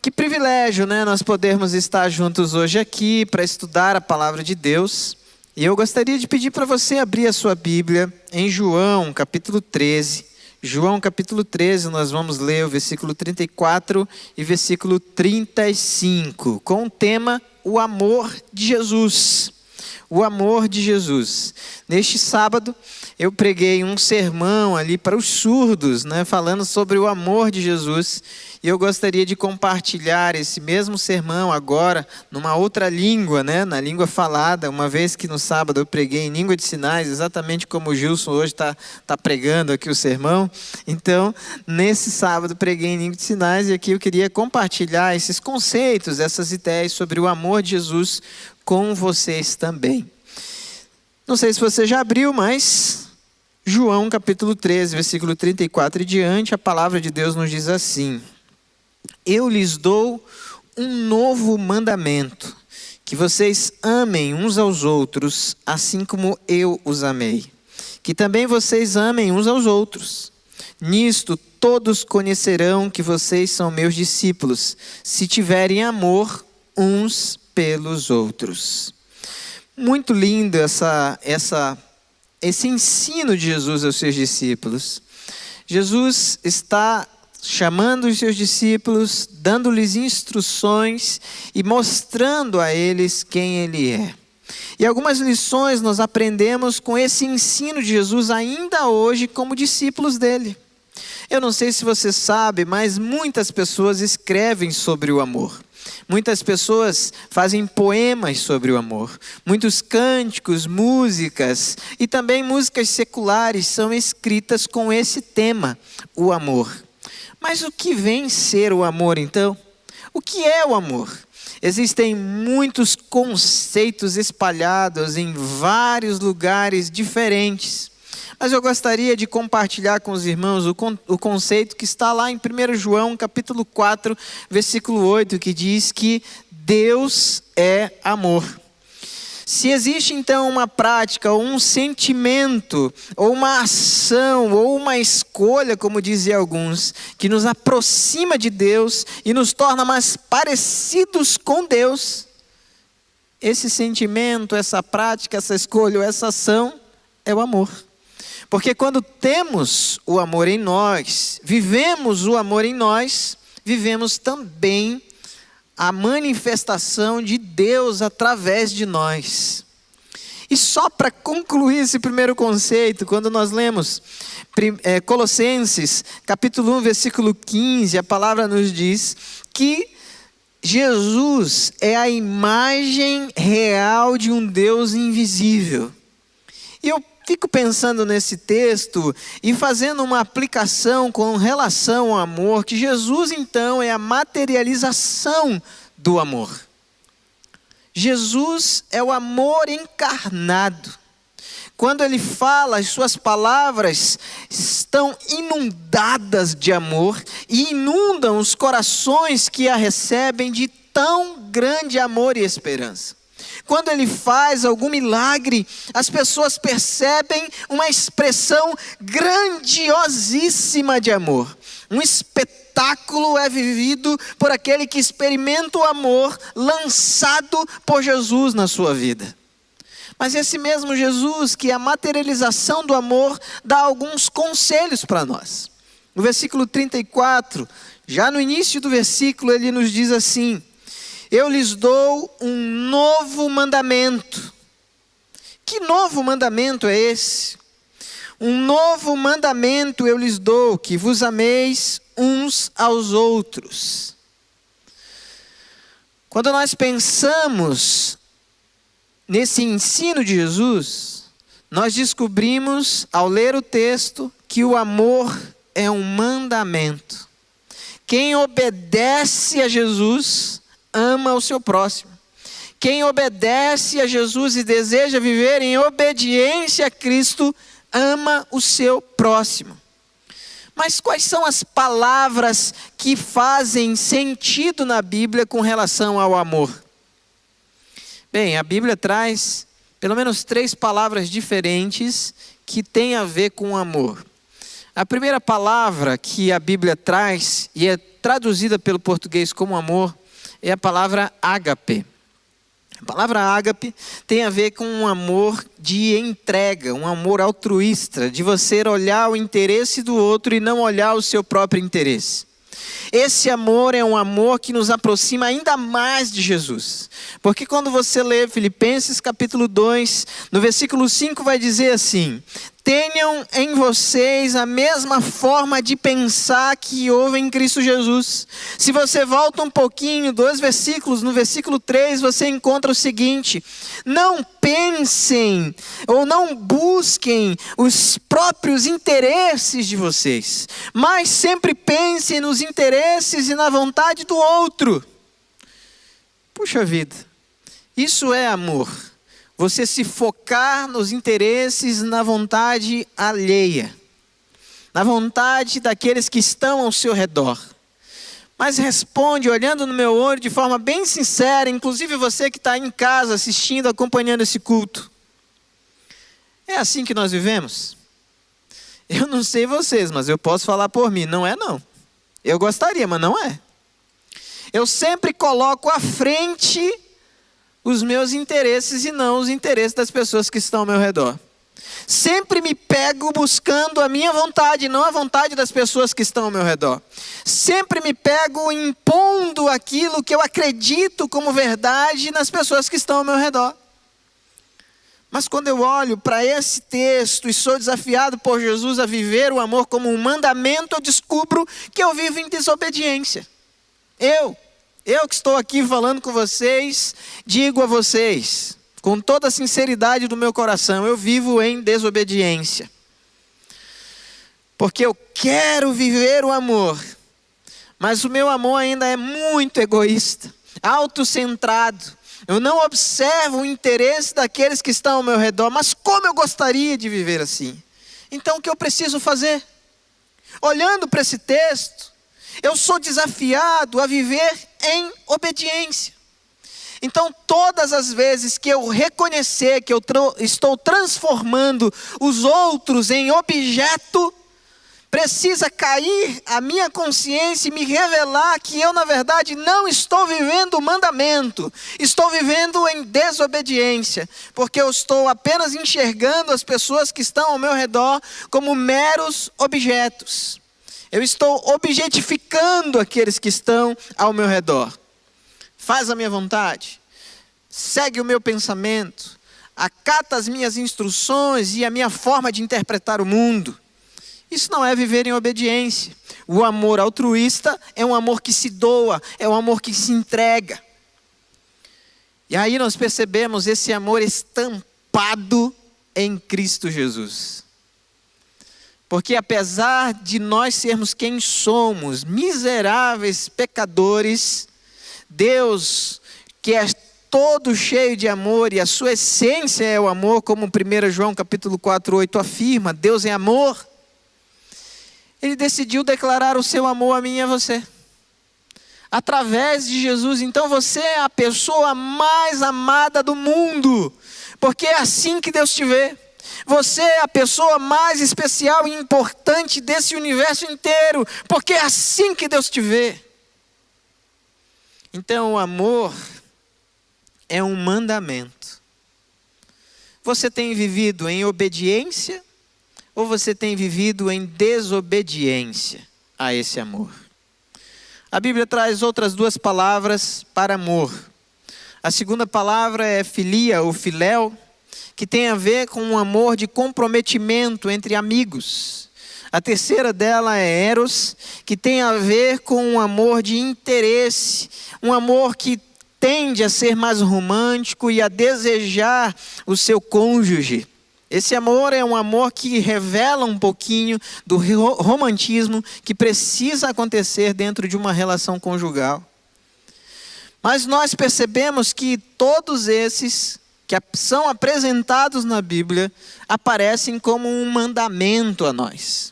Que privilégio, né? Nós podermos estar juntos hoje aqui para estudar a palavra de Deus. E eu gostaria de pedir para você abrir a sua Bíblia em João, capítulo 13. João, capítulo 13, nós vamos ler o versículo 34 e versículo 35, com o tema O Amor de Jesus. O amor de Jesus. Neste sábado, eu preguei um sermão ali para os surdos, né, falando sobre o amor de Jesus. E eu gostaria de compartilhar esse mesmo sermão agora, numa outra língua, né, na língua falada, uma vez que no sábado eu preguei em língua de sinais, exatamente como o Gilson hoje está pregando aqui o sermão. Então, nesse sábado preguei em língua de sinais e aqui eu queria compartilhar esses conceitos, essas ideias sobre o amor de Jesus com vocês também. Não sei se você já abriu, mas João capítulo 13, versículo 34 e diante, a palavra de Deus nos diz assim: Eu lhes dou um novo mandamento, que vocês amem uns aos outros, assim como eu os amei. Que também vocês amem uns aos outros. Nisto todos conhecerão que vocês são meus discípulos, se tiverem amor uns pelos outros. Muito lindo esse ensino de Jesus aos seus discípulos. Jesus está chamando os seus discípulos, dando-lhes instruções e mostrando a eles quem Ele é. E algumas lições nós aprendemos com esse ensino de Jesus ainda hoje como discípulos dele. Eu não sei se você sabe, mas muitas pessoas escrevem sobre o amor. Muitas pessoas fazem poemas sobre o amor. Muitos cânticos, músicas e também músicas seculares são escritas com esse tema, o amor. Mas o que vem ser o amor então? O que é o amor? Existem muitos conceitos espalhados em vários lugares diferentes. Mas eu gostaria de compartilhar com os irmãos o conceito que está lá em 1 João, capítulo 4, versículo 8, que diz que Deus é amor. Se existe então uma prática, ou um sentimento, ou uma ação, ou uma escolha, como dizem alguns, que nos aproxima de Deus e nos torna mais parecidos com Deus, esse sentimento, essa prática, essa escolha ou essa ação é o amor. Porque quando temos o amor em nós, vivemos o amor em nós, vivemos também a manifestação de Deus através de nós. E só para concluir esse primeiro conceito, quando nós lemos Colossenses, capítulo 1, versículo 15, a palavra nos diz que Jesus é a imagem real de um Deus invisível. E eu fico pensando nesse texto e fazendo uma aplicação com relação ao amor, que Jesus então é a materialização do amor. Jesus é o amor encarnado. Quando ele fala, as suas palavras estão inundadas de amor e inundam os corações que a recebem de tão grande amor e esperança. Quando ele faz algum milagre, as pessoas percebem uma expressão grandiosíssima de amor. Um espetáculo é vivido por aquele que experimenta o amor lançado por Jesus na sua vida. Mas esse mesmo Jesus, que é a materialização do amor, dá alguns conselhos para nós. No versículo 34, já no início do versículo, ele nos diz assim: Eu lhes dou um novo mandamento. Que novo mandamento é esse? Um novo mandamento eu lhes dou, que vos ameis uns aos outros. Quando nós pensamos nesse ensino de Jesus, nós descobrimos, ao ler o texto, que o amor é um mandamento. Quem obedece a Jesus ama o seu próximo. Quem obedece a Jesus e deseja viver em obediência a Cristo, ama o seu próximo. Mas quais são as palavras que fazem sentido na Bíblia com relação ao amor? Bem, a Bíblia traz pelo menos 3 palavras diferentes que têm a ver com o amor. A primeira palavra que a Bíblia traz, e é traduzida pelo português como amor, é a palavra ágape. A palavra ágape tem a ver com um amor de entrega, um amor altruísta, de você olhar o interesse do outro e não olhar o seu próprio interesse. Esse amor é um amor que nos aproxima ainda mais de Jesus. Porque quando você lê Filipenses capítulo 2, no versículo 5 vai dizer assim: tenham em vocês a mesma forma de pensar que houve em Cristo Jesus. Se você volta um pouquinho, 2 versículos, no versículo 3 você encontra o seguinte: não pensem ou não busquem os próprios interesses de vocês, mas sempre pensem nos interesses e na vontade do outro. Puxa vida, isso é amor. Você se focar nos interesses, na vontade alheia, na vontade daqueles que estão ao seu redor. Mas responde olhando no meu olho de forma bem sincera, inclusive você que está em casa assistindo, acompanhando esse culto. É assim que nós vivemos? Eu não sei vocês, mas eu posso falar por mim, não é não. Eu gostaria, mas não é. Eu sempre coloco à frente os meus interesses e não os interesses das pessoas que estão ao meu redor. Sempre me pego buscando a minha vontade, não a vontade das pessoas que estão ao meu redor. Sempre me pego impondo aquilo que eu acredito como verdade nas pessoas que estão ao meu redor. Mas quando eu olho para esse texto e sou desafiado por Jesus a viver o amor como um mandamento, eu descubro que eu vivo em desobediência. Eu que estou aqui falando com vocês, digo a vocês, com toda a sinceridade do meu coração, eu vivo em desobediência. Porque eu quero viver o amor, mas o meu amor ainda é muito egoísta, autocentrado. Eu não observo o interesse daqueles que estão ao meu redor, mas como eu gostaria de viver assim. Então o que eu preciso fazer? Olhando para esse texto, eu sou desafiado a viver em obediência. Então, todas as vezes que eu reconhecer que eu estou transformando os outros em objeto, precisa cair a minha consciência e me revelar que eu, na verdade, não estou vivendo o mandamento. Estou vivendo em desobediência, porque eu estou apenas enxergando as pessoas que estão ao meu redor como meros objetos. Eu estou objetificando aqueles que estão ao meu redor. Faz a minha vontade, segue o meu pensamento, acata as minhas instruções e a minha forma de interpretar o mundo. Isso não é viver em obediência. O amor altruísta é um amor que se doa, é um amor que se entrega. E aí nós percebemos esse amor estampado em Cristo Jesus. Porque apesar de nós sermos quem somos, miseráveis pecadores, Deus, que é todo cheio de amor e a sua essência é o amor, como 1 João capítulo 4:8 afirma, Deus é amor. Ele decidiu declarar o seu amor a mim e a você. Através de Jesus, então você é a pessoa mais amada do mundo, porque é assim que Deus te vê. Você é a pessoa mais especial e importante desse universo inteiro, porque é assim que Deus te vê. Então o amor é um mandamento. Você tem vivido em obediência ou você tem vivido em desobediência a esse amor? A Bíblia traz outras 2 palavras para amor. A segunda palavra é filia ou filéu, que tem a ver com um amor de comprometimento entre amigos. A terceira dela é eros, que tem a ver com um amor de interesse, um amor que tende a ser mais romântico e a desejar o seu cônjuge. Esse amor é um amor que revela um pouquinho do romantismo que precisa acontecer dentro de uma relação conjugal. Mas nós percebemos que todos esses que são apresentados na Bíblia aparecem como um mandamento a nós.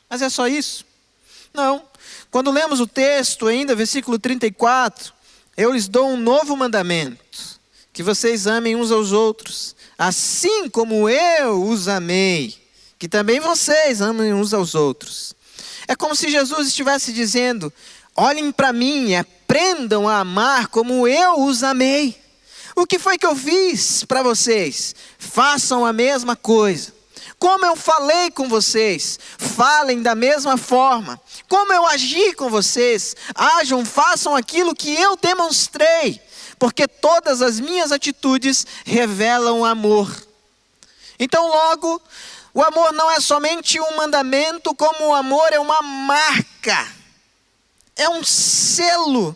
Mas é só isso? Não. Quando lemos o texto ainda, versículo 34, eu lhes dou um novo mandamento, que vocês amem uns aos outros, assim como eu os amei. que também vocês amem uns aos outros. É como se Jesus estivesse dizendo: olhem para mim e aprendam a amar como eu os amei. O que foi que eu fiz para vocês? Façam a mesma coisa. Como eu falei com vocês, falem da mesma forma. Como eu agi com vocês, ajam, façam aquilo que eu demonstrei. Porque todas as minhas atitudes revelam amor. Então logo, o amor não é somente um mandamento, como o amor é uma marca. É um selo.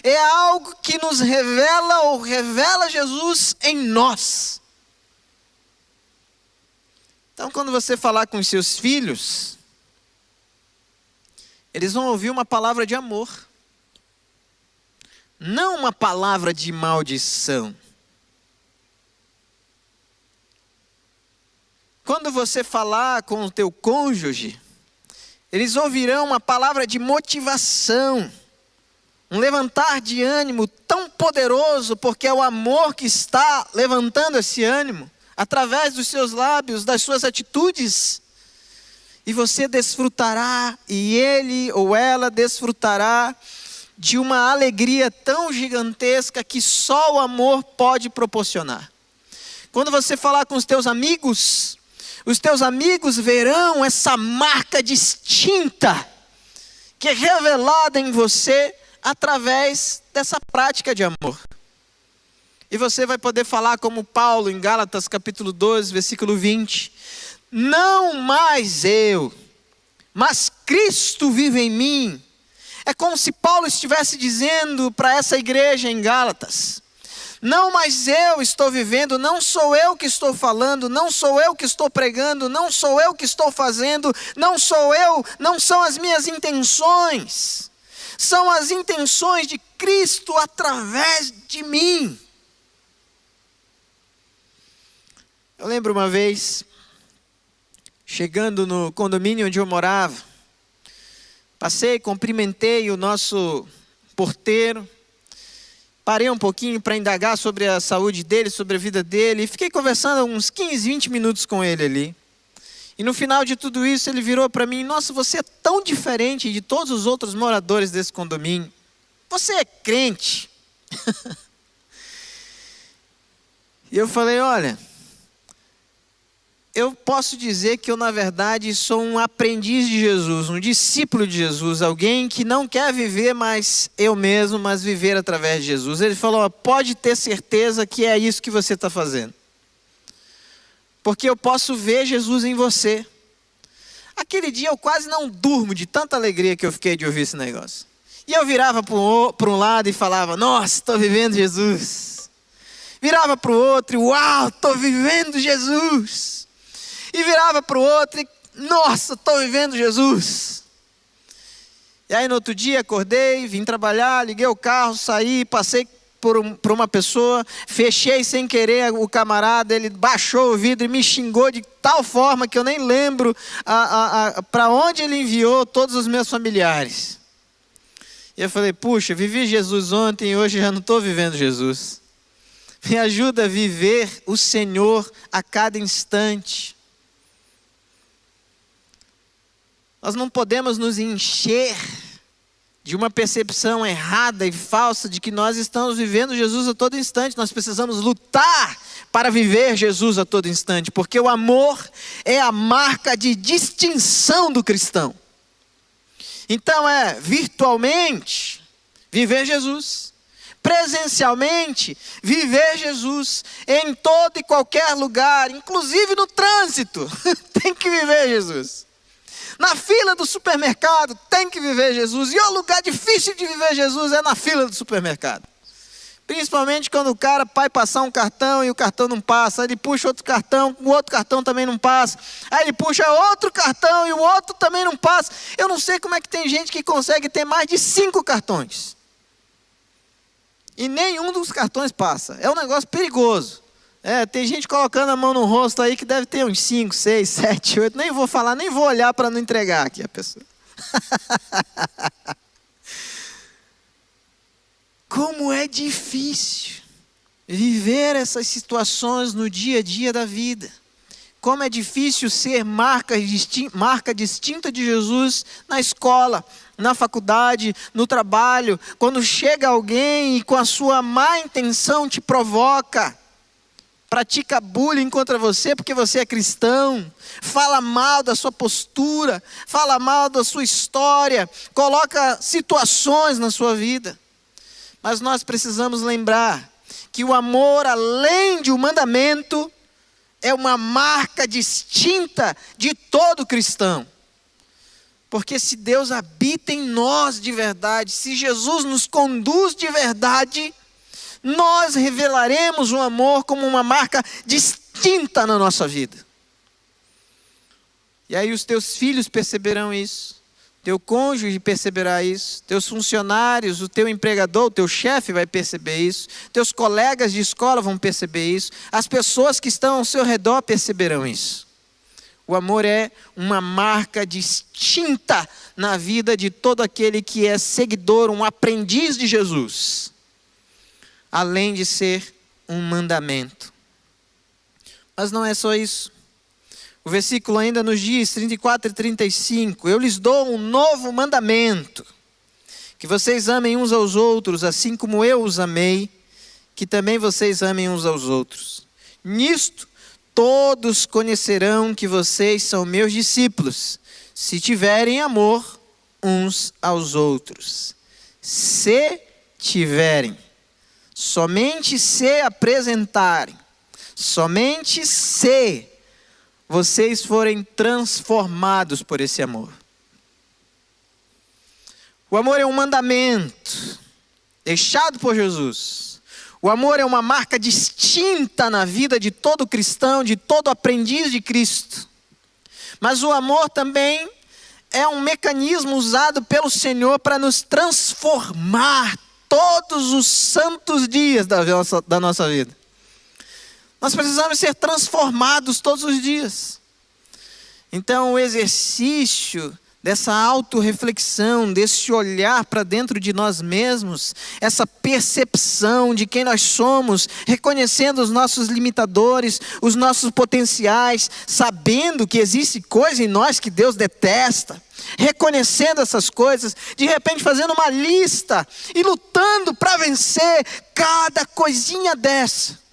É algo que nos revela ou revela Jesus em nós. Então, quando você falar com os seus filhos, eles vão ouvir uma palavra de amor, não uma palavra de maldição. Quando você falar com o teu cônjuge, eles ouvirão uma palavra de motivação, um levantar de ânimo tão poderoso, porque é o amor que está levantando esse ânimo, através dos seus lábios, das suas atitudes. E você desfrutará, e ele ou ela desfrutará de uma alegria tão gigantesca que só o amor pode proporcionar. Quando você falar com os teus amigos verão essa marca distinta, que é revelada em você através dessa prática de amor. E você vai poder falar como Paulo em Gálatas capítulo 12, versículo 20. Não mais eu, mas Cristo vive em mim. É como se Paulo estivesse dizendo para essa igreja em Gálatas: não mais eu estou vivendo, não sou eu que estou falando, não sou eu que estou pregando, não sou eu que estou fazendo, não sou eu, não são as minhas intenções. São as intenções de Cristo através de mim. Eu lembro uma vez, chegando no condomínio onde eu morava, passei, cumprimentei o nosso porteiro, parei um pouquinho para indagar sobre a saúde dele, sobre a vida dele, e fiquei conversando uns 15, 20 minutos com ele ali. E no final de tudo isso ele virou para mim: nossa, você é tão diferente de todos os outros moradores desse condomínio. Você é crente? E eu falei: olha, eu posso dizer que eu, na verdade, sou um aprendiz de Jesus, um discípulo de Jesus, alguém que não quer viver mais eu mesmo, mas viver através de Jesus. Ele falou: pode ter certeza que é isso que você está fazendo. Porque eu posso ver Jesus em você. Aquele dia eu quase não durmo de tanta alegria que eu fiquei de ouvir esse negócio. E eu virava para um lado e falava: nossa, estou vivendo Jesus. Virava para o outro e: uau, estou vivendo Jesus. E virava para o outro e: nossa, estou vivendo Jesus. E aí no outro dia acordei, vim trabalhar, liguei o carro, saí, passei por uma pessoa, fechei sem querer o camarada, ele baixou o vidro e me xingou de tal forma que eu nem lembro para onde ele enviou todos os meus familiares. E eu falei: puxa, vivi Jesus ontem e hoje já não estou vivendo Jesus. Me ajuda a viver o Senhor a cada instante. Nós não podemos nos encher de uma percepção errada e falsa de que nós estamos vivendo Jesus a todo instante. Nós precisamos lutar para viver Jesus a todo instante, porque o amor é a marca de distinção do cristão. Então é virtualmente viver Jesus, presencialmente viver Jesus, em todo e qualquer lugar, inclusive no trânsito, tem que viver Jesus. Na fila do supermercado tem que viver Jesus. E o lugar difícil de viver Jesus é na fila do supermercado. Principalmente quando o cara vai passar um cartão e o cartão não passa. Aí ele puxa outro cartão, o outro cartão também não passa. Aí ele puxa outro cartão e o outro também não passa. Eu não sei como é que tem gente que consegue ter mais de 5 cartões. E nenhum dos cartões passa. É um negócio perigoso. Tem gente colocando a mão no rosto aí que deve ter uns 5, 6, 7, 8. Nem vou falar, nem vou olhar para não entregar aqui a pessoa. Como é difícil viver essas situações no dia a dia da vida. como é difícil ser marca distinta de Jesus na escola, na faculdade, no trabalho, quando chega alguém e com a sua má intenção te provoca, pratica bullying contra você porque você é cristão, fala mal da sua postura, fala mal da sua história, coloca situações na sua vida. Mas nós precisamos lembrar que o amor, além de um mandamento, é uma marca distinta de todo cristão. Porque se Deus habita em nós de verdade, se Jesus nos conduz de verdade, nós revelaremos o amor como uma marca distinta na nossa vida. E aí os teus filhos perceberão isso, teu cônjuge perceberá isso, teus funcionários, o teu empregador, o teu chefe vai perceber isso, teus colegas de escola vão perceber isso, as pessoas que estão ao seu redor perceberão isso. O amor é uma marca distinta na vida de todo aquele que é seguidor, um aprendiz de Jesus, além de ser um mandamento. Mas não é só isso. O versículo ainda nos diz, 34 e 35, eu lhes dou um novo mandamento, que vocês amem uns aos outros, assim como eu os amei, que também vocês amem uns aos outros. Nisto, todos conhecerão que vocês são meus discípulos, se tiverem amor uns aos outros. Se tiverem, somente se apresentarem, somente se vocês forem transformados por esse amor. O amor é um mandamento deixado por Jesus. O amor é uma marca distinta na vida de todo cristão, de todo aprendiz de Cristo. Mas o amor também é um mecanismo usado pelo Senhor para nos transformar todos os santos dias da nossa vida. Nós precisamos ser transformados todos os dias. Então o exercício dessa autorreflexão, desse olhar para dentro de nós mesmos, essa percepção de quem nós somos, reconhecendo os nossos limitadores, os nossos potenciais, sabendo que existe coisa em nós que Deus detesta, reconhecendo essas coisas, de repente fazendo uma lista e lutando para vencer cada coisinha dessa.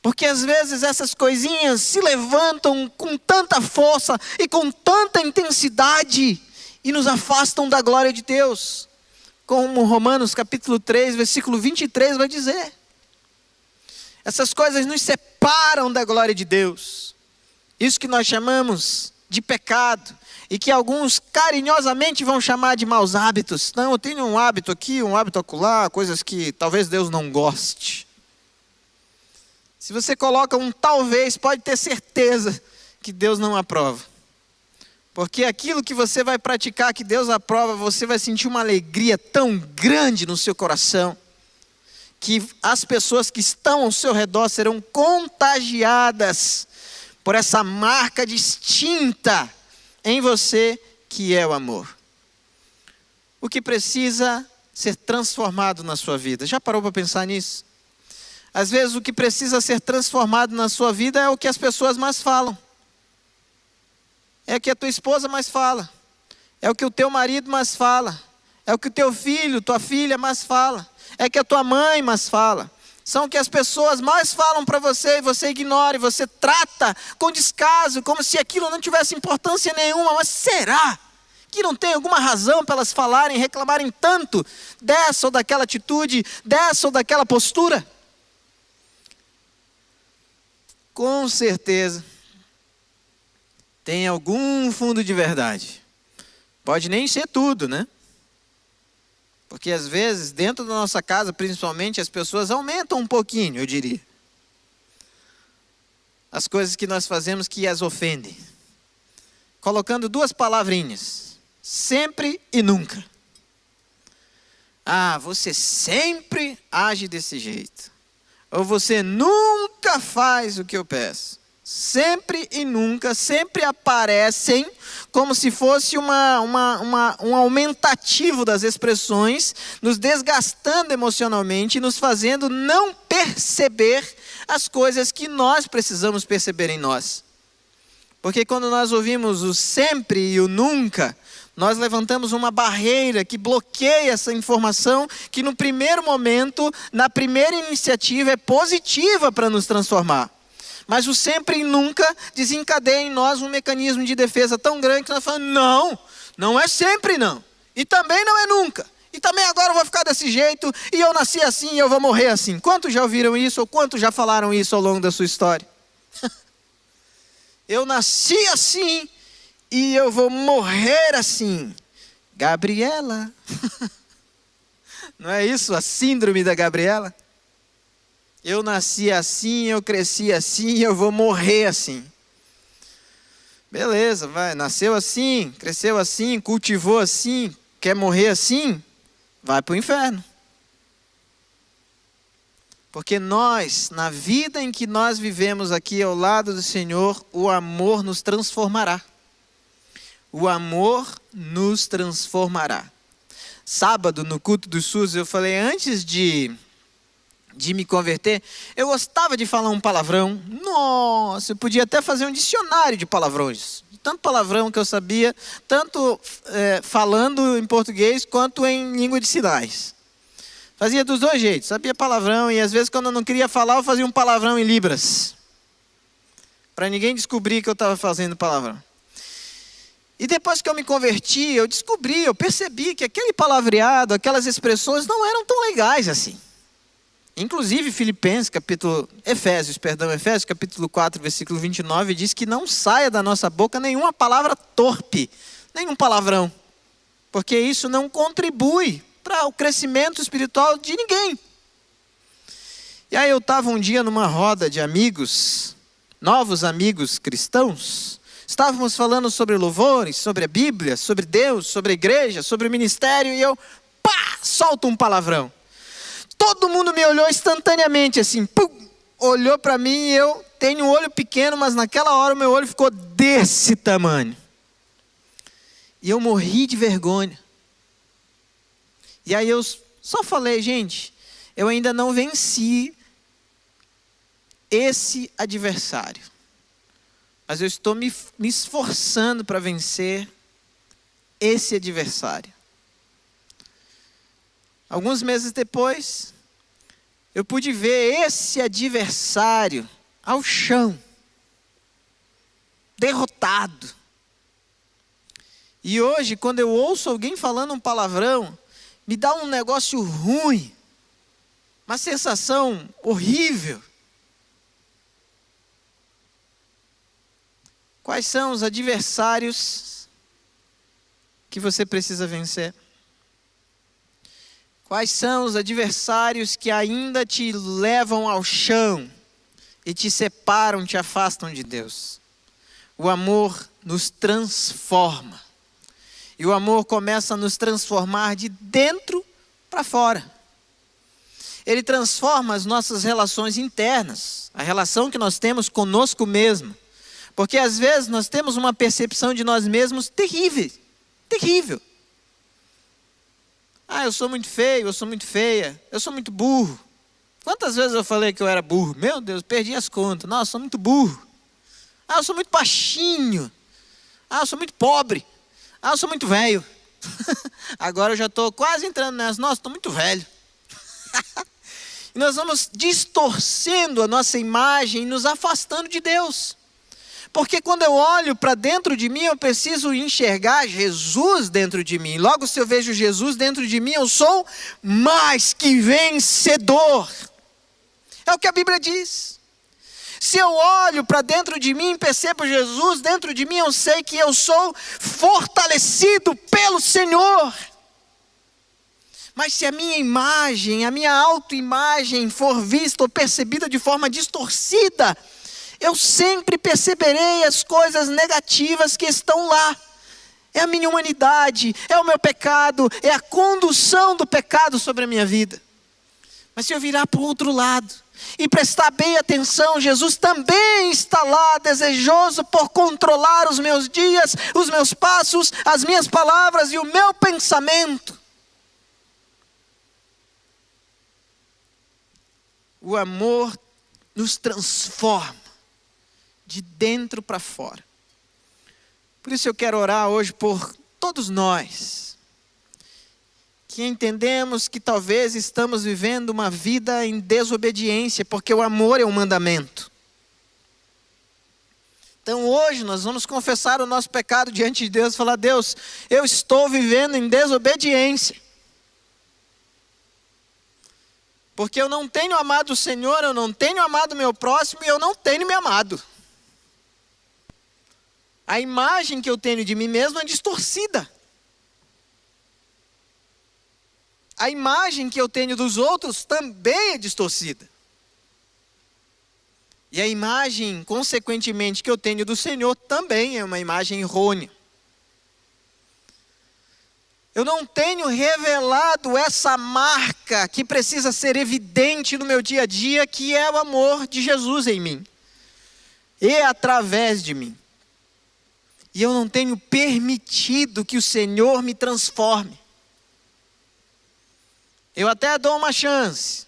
Porque às vezes essas coisinhas se levantam com tanta força e com tanta intensidade e nos afastam da glória de Deus. Como Romanos capítulo 3, versículo 23 vai dizer. Essas coisas nos separam da glória de Deus. Isso que nós chamamos de pecado e que alguns carinhosamente vão chamar de maus hábitos. Não, eu tenho um hábito aqui, um hábito acolá, coisas que talvez Deus não goste. Se você coloca um talvez, pode ter certeza que Deus não aprova. Porque aquilo que você vai praticar que Deus aprova, você vai sentir uma alegria tão grande no seu coração, que as pessoas que estão ao seu redor serão contagiadas por essa marca distinta em você, que é o amor. O que precisa ser transformado na sua vida. Já parou para pensar nisso? Às vezes o que precisa ser transformado na sua vida é o que as pessoas mais falam. É o que a tua esposa mais fala. É o que o teu marido mais fala. É o que o teu filho, tua filha mais fala. É o que a tua mãe mais fala. São o que as pessoas mais falam para você e você ignora. E você trata com descaso, como se aquilo não tivesse importância nenhuma. Mas será que não tem alguma razão para elas falarem, reclamarem tanto dessa ou daquela atitude, dessa ou daquela postura? Com certeza, tem algum fundo de verdade. Pode nem ser tudo, né? Porque às vezes, dentro da nossa casa, principalmente, as pessoas aumentam um pouquinho, eu diria. As coisas que nós fazemos que as ofendem. Colocando duas palavrinhas. Sempre e nunca. Ah, você sempre age desse jeito. Ou você nunca faz o que eu peço. Sempre e nunca, sempre aparecem como se fosse um aumentativo das expressões, nos desgastando emocionalmente, nos fazendo não perceber as coisas que nós precisamos perceber em nós. Porque quando nós ouvimos o sempre e o nunca, nós levantamos uma barreira que bloqueia essa informação que no primeiro momento, na primeira iniciativa, é positiva para nos transformar. Mas o sempre e nunca desencadeia em nós um mecanismo de defesa tão grande que nós falamos, não é sempre não. E também não é nunca. E também agora eu vou ficar desse jeito, e eu nasci assim e eu vou morrer assim. Quantos já ouviram isso ou quantos já falaram isso ao longo da sua história? Eu nasci assim e eu vou morrer assim. Gabriela. Não é isso a síndrome da Gabriela? Eu nasci assim, eu cresci assim e eu vou morrer assim. Beleza, vai. Nasceu assim, cresceu assim, cultivou assim, quer morrer assim? Vai para o inferno. Porque nós, na vida em que nós vivemos aqui ao lado do Senhor, o amor nos transformará. O amor nos transformará. Sábado, no culto dos SUS, eu falei, antes de me converter, eu gostava de falar um palavrão. Nossa, eu podia até fazer um dicionário de palavrões. Tanto palavrão que eu sabia, tanto falando em português, quanto em língua de sinais. Fazia dos dois jeitos, sabia palavrão, e às vezes quando eu não queria falar, eu fazia um palavrão em libras. Para ninguém descobrir que eu estava fazendo palavrão. E depois que eu me converti, eu percebi que aquele palavreado, aquelas expressões não eram tão legais assim. Inclusive Efésios capítulo 4, versículo 29, diz que não saia da nossa boca nenhuma palavra torpe, nenhum palavrão. Porque isso não contribui para o crescimento espiritual de ninguém. E aí eu estava um dia numa roda de amigos, novos amigos cristãos, estávamos falando sobre louvores, sobre a Bíblia, sobre Deus, sobre a igreja, sobre o ministério, e eu, solto um palavrão. Todo mundo me olhou instantaneamente, assim, olhou para mim, e eu tenho um olho pequeno, mas naquela hora o meu olho ficou desse tamanho. E eu morri de vergonha. E aí eu só falei, gente, eu ainda não venci esse adversário. Mas eu estou me esforçando para vencer esse adversário. Alguns meses depois, eu pude ver esse adversário ao chão, derrotado. E hoje, quando eu ouço alguém falando um palavrão, me dá um negócio ruim, uma sensação horrível. Quais são os adversários que você precisa vencer? Quais são os adversários que ainda te levam ao chão e te separam, te afastam de Deus? O amor nos transforma. E o amor começa a nos transformar de dentro para fora. Ele transforma as nossas relações internas, a relação que nós temos conosco mesmo. Porque às vezes nós temos uma percepção de nós mesmos terrível. Eu sou muito feio, eu sou muito feia, eu sou muito burro. Quantas vezes eu falei que eu era burro? Meu Deus, perdi as contas. Nossa, eu sou muito burro. Eu sou muito baixinho. Eu sou muito pobre. Eu sou muito velho. Agora eu já estou quase entrando nessa. Nossa, estou muito velho. E nós vamos distorcendo a nossa imagem e nos afastando de Deus. Porque quando eu olho para dentro de mim, eu preciso enxergar Jesus dentro de mim. Logo, se eu vejo Jesus dentro de mim, eu sou mais que vencedor. É o que a Bíblia diz. Se eu olho para dentro de mim e percebo Jesus dentro de mim, eu sei que eu sou fortalecido pelo Senhor. Mas se a minha imagem, a minha autoimagem for vista ou percebida de forma distorcida, eu sempre perceberei as coisas negativas que estão lá. É a minha humanidade, é o meu pecado, é a condução do pecado sobre a minha vida. Mas se eu virar para o outro lado e prestar bem atenção, Jesus também está lá, desejoso por controlar os meus dias, os meus passos, as minhas palavras e o meu pensamento. o amor nos transforma de dentro para fora. Por isso eu quero orar hoje por todos nós, que entendemos que talvez estamos vivendo uma vida em desobediência, porque o amor é um mandamento. Então hoje nós vamos confessar o nosso pecado diante de Deus e falar: Deus, eu estou vivendo em desobediência. Porque eu não tenho amado o Senhor, eu não tenho amado o meu próximo e eu não tenho me amado. A imagem que eu tenho de mim mesmo é distorcida. A imagem que eu tenho dos outros também é distorcida. E a imagem, consequentemente, que eu tenho do Senhor também é uma imagem errônea. Eu não tenho revelado essa marca que precisa ser evidente no meu dia a dia, que é o amor de Jesus em mim e através de mim. E eu não tenho permitido que o Senhor me transforme. Eu até dou uma chance.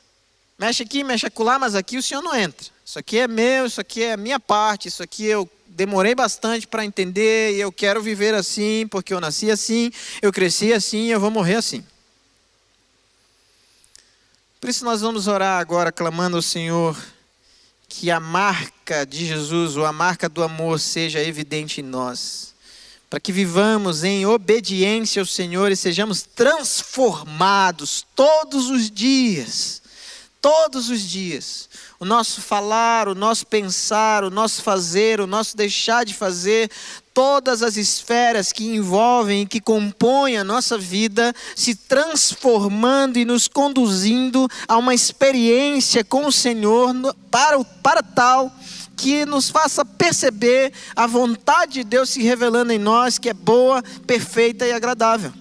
Mexe aqui, mexe acolá, mas aqui o Senhor não entra. Isso aqui é meu, isso aqui é a minha parte, isso aqui eu demorei bastante para entender e eu quero viver assim, porque eu nasci assim, eu cresci assim e eu vou morrer assim. Por isso nós vamos orar agora, clamando ao Senhor que a marca de Jesus, ou a marca do amor, seja evidente em nós. Para que vivamos em obediência ao Senhor e sejamos transformados todos os dias. Todos os dias. O nosso falar, o nosso pensar, o nosso fazer, o nosso deixar de fazer, todas as esferas que envolvem e que compõem a nossa vida, se transformando e nos conduzindo a uma experiência com o Senhor para tal que nos faça perceber a vontade de Deus se revelando em nós, que é boa, perfeita e agradável.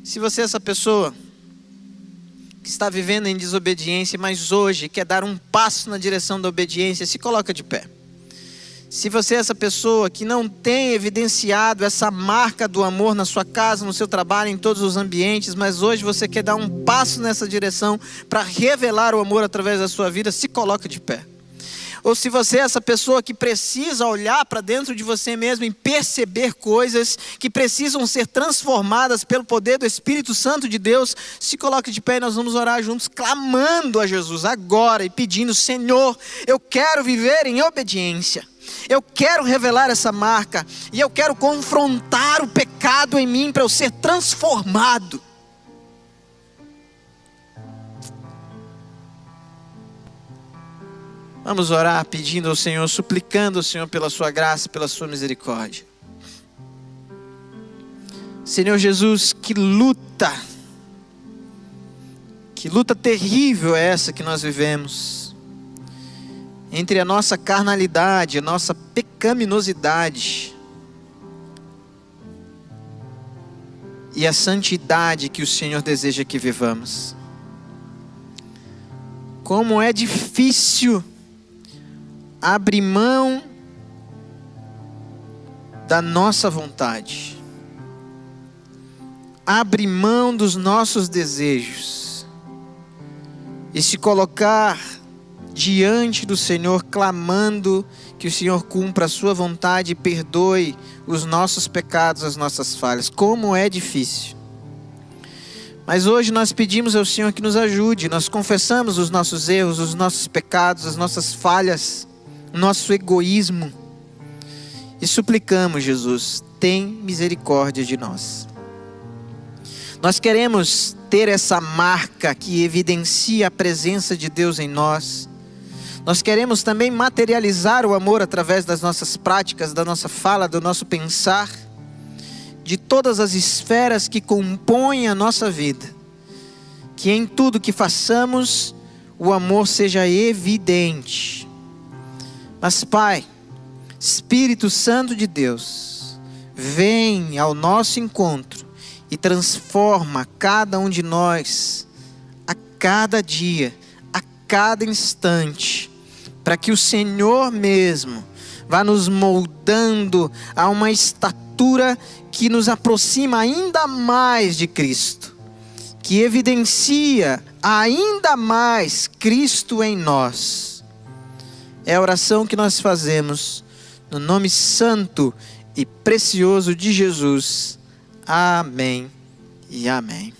Se você é essa pessoa que está vivendo em desobediência, mas hoje quer dar um passo na direção da obediência, se coloca de pé. Se você é essa pessoa que não tem evidenciado essa marca do amor na sua casa, no seu trabalho, em todos os ambientes, mas hoje você quer dar um passo nessa direção para revelar o amor através da sua vida, se coloca de pé. Ou se você é essa pessoa que precisa olhar para dentro de você mesmo e perceber coisas que precisam ser transformadas pelo poder do Espírito Santo de Deus, se coloque de pé e nós vamos orar juntos, clamando a Jesus agora e pedindo: Senhor, eu quero viver em obediência. Eu quero revelar essa marca e eu quero confrontar o pecado em mim para eu ser transformado. Vamos orar pedindo ao Senhor, suplicando ao Senhor pela sua graça, pela sua misericórdia. Senhor Jesus, que luta terrível é essa que nós vivemos, entre a nossa carnalidade, a nossa pecaminosidade e a santidade que o Senhor deseja que vivamos. Como é difícil abrir mão da nossa vontade, abrir mão dos nossos desejos e se colocar diante do Senhor, clamando que o Senhor cumpra a sua vontade e perdoe os nossos pecados, as nossas falhas. Como é difícil. Mas hoje nós pedimos ao Senhor que nos ajude. Nós confessamos os nossos erros, os nossos pecados, as nossas falhas, o nosso egoísmo, e suplicamos: Jesus, tem misericórdia de nós. Nós queremos ter essa marca que evidencia a presença de Deus em nós. Nós queremos também materializar o amor através das nossas práticas, da nossa fala, do nosso pensar, de todas as esferas que compõem a nossa vida. Que em tudo que façamos, o amor seja evidente. Mas Pai, Espírito Santo de Deus, vem ao nosso encontro e transforma cada um de nós, a cada dia, a cada instante, para que o Senhor mesmo vá nos moldando a uma estatura que nos aproxima ainda mais de Cristo. que evidencia ainda mais Cristo em nós. É a oração que nós fazemos no nome santo e precioso de Jesus. Amém e amém.